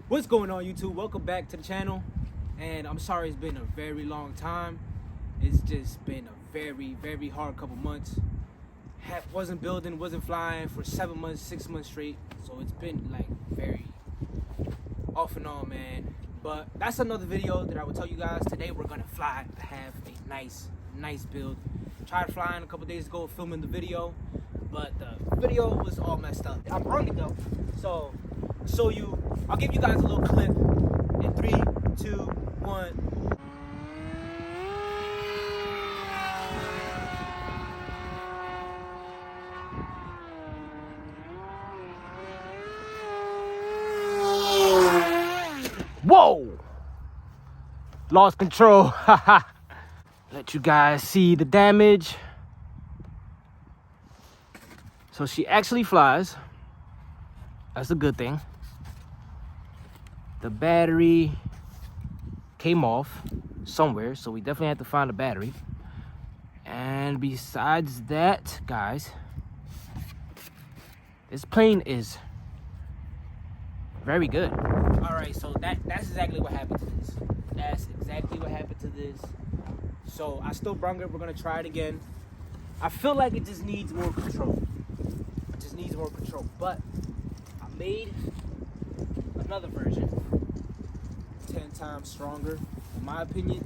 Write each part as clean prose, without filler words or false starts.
What's going on, YouTube? Welcome back to the channel. And I'm sorry it's been a very long time. It's just been a very hard couple months. Wasn't building, wasn't flying for 7 months, 6 months straight. So it's been like very off and on, man. But that's another video that I will tell you guys. Today we're gonna fly to have a nice build. Tried flying a couple days ago, filming the video, but the video was all messed up. I brung it though, so I'll give you guys a little clip in 3, 2, 1. Whoa! Lost control. Let you guys see the damage. So she actually flies. That's a good thing. The battery came off somewhere, so we definitely have to find a battery. And besides that, guys, this plane is very good. All right, so that's exactly what happened to this. That's exactly what happened to this. So I still brung it. We're gonna try it again. I feel like it just needs more control. It just needs more control. But I made another version, 10 times stronger, in my opinion.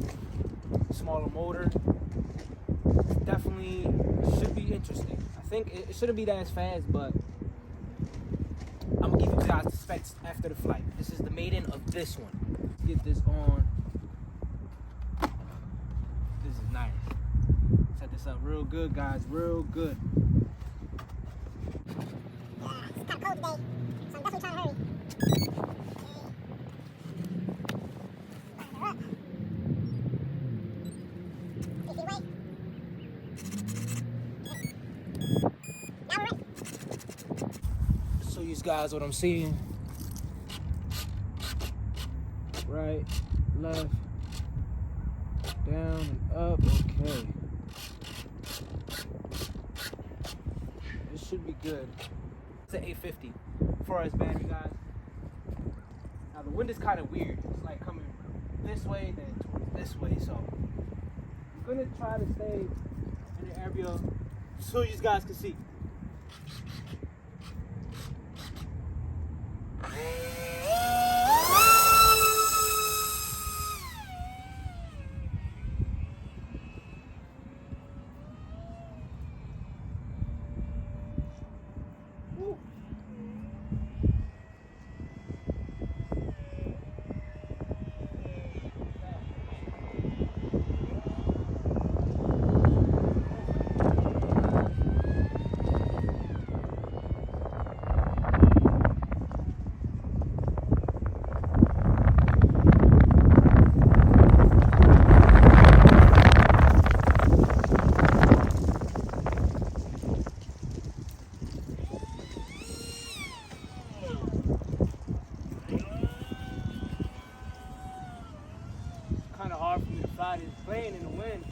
Smaller motor. Definitely should be interesting. I think it shouldn't be that fast, but I'm gonna give you guys the specs after the flight. This is the maiden of this one. Let's get this on. This is nice. Set this up real good, guys. Real good. Yeah, it's kind of cold today, so I'm definitely trying to hurry. Show you guys what I'm seeing. Right, left, down and up. Okay. This should be good. It's an 850 for us battery, guys. Now the wind is kind of weird. It's like coming this way, then towards this way. So I'm gonna try to stay in the area so you guys can see. Kind of hard for me to fly this plane in the wind.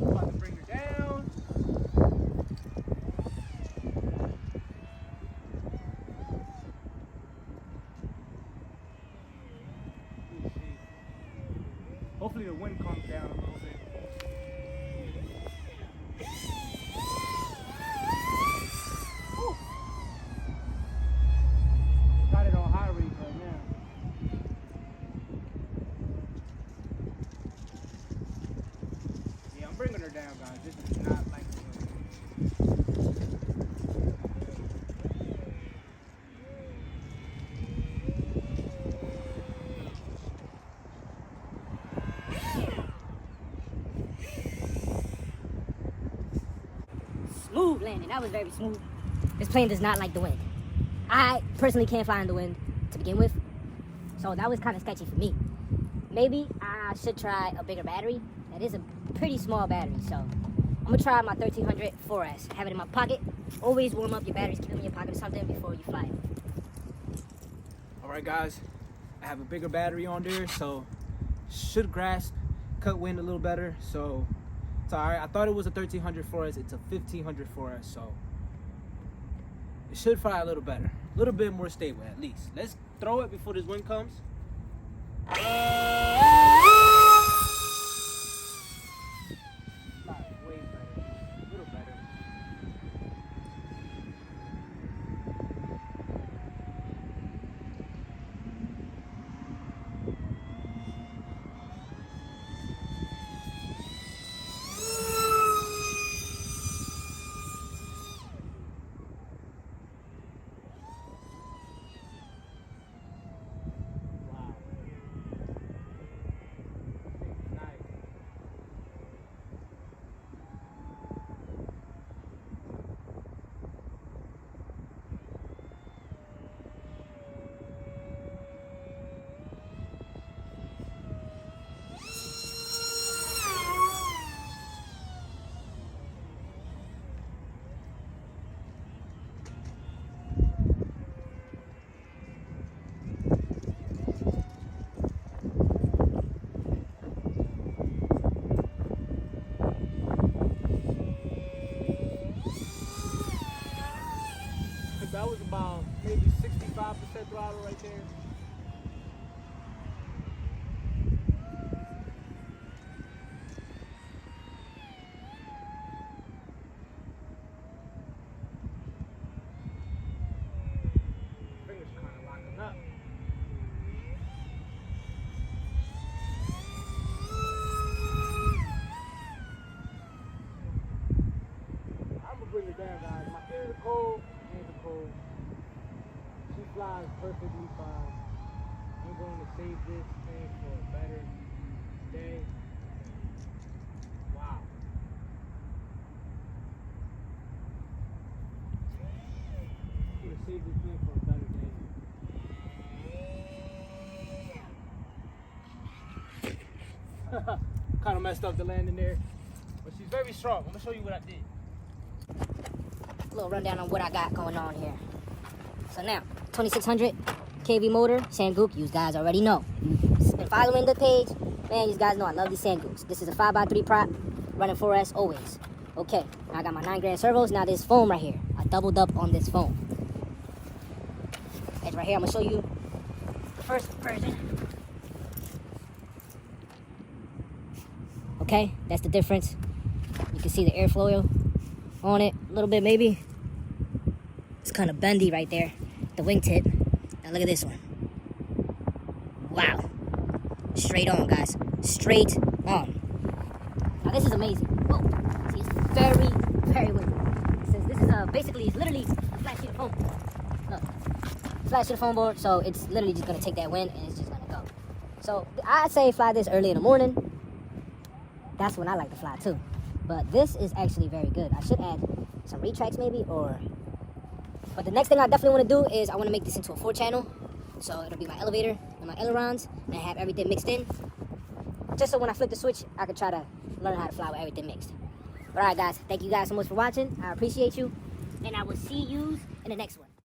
About to bring her down. Hopefully the wind calms down a little bit. Woo. Got it on high rate right now. Yeah, I'm bringing her down, guys. This is not like the wind. Smooth landing. That was very smooth. This plane does not like the wind. I personally can't fly in the wind to begin with, so that was kind of sketchy for me. Maybe I should try a bigger battery. That is a pretty small battery, so I'm I'm gonna try my 1300 4S. Have it in my pocket. Always warm up your batteries, keep them in your pocket or something before you fly it. Alright guys, I have a bigger battery on there, so should grasp, cut wind a little better, so it's alright. I thought it was a 1300 4S, it's a 1500 4S, so it should fly a little better. A little bit more stable at least. Let's throw it before this wind comes. Way better, a little better. That was about maybe 65% throttle right there. Fingers kind of locking up. I'm gonna bring it down, guys. My ears are cold. She flies perfectly fine. I'm going to save this thing for a better day. Wow. I'm going to save this thing for a better day. Kind of messed up the landing there. But she's very strong. I'm going to show you what I did. A little rundown on what I got going on here. So now, 2600 kV motor, Sanguk, you guys already know. You've been following the page, man, you guys know I love these Sanguks. This is a 5x3 prop, running 4S always. Okay, now I got my 9 grand servos. Now this foam right here, I doubled up on this foam. Edge right here, I'm gonna show you the first version. Okay, that's the difference. You can see the airflow on it a little bit maybe. It's kind of bendy right there, the wingtip. Now look at this one. Wow. Straight on, guys. Straight on. Now this is amazing. Whoa. See, it's very, very windy. Since this is basically, it's literally a flat sheet of foam. Look. Flat sheet of foam board, so it's literally just gonna take that wind and it's just gonna go. So I'd say fly this early in the morning. That's when I like to fly too. But this is actually very good. I should add some retracts maybe, or... But the next thing I definitely want to do is I want to make this into a 4-channel. So it'll be my elevator and my ailerons, and I have everything mixed in. Just so when I flip the switch, I can try to learn how to fly with everything mixed. Alright guys, thank you guys so much for watching. I appreciate you. And I will see you in the next one.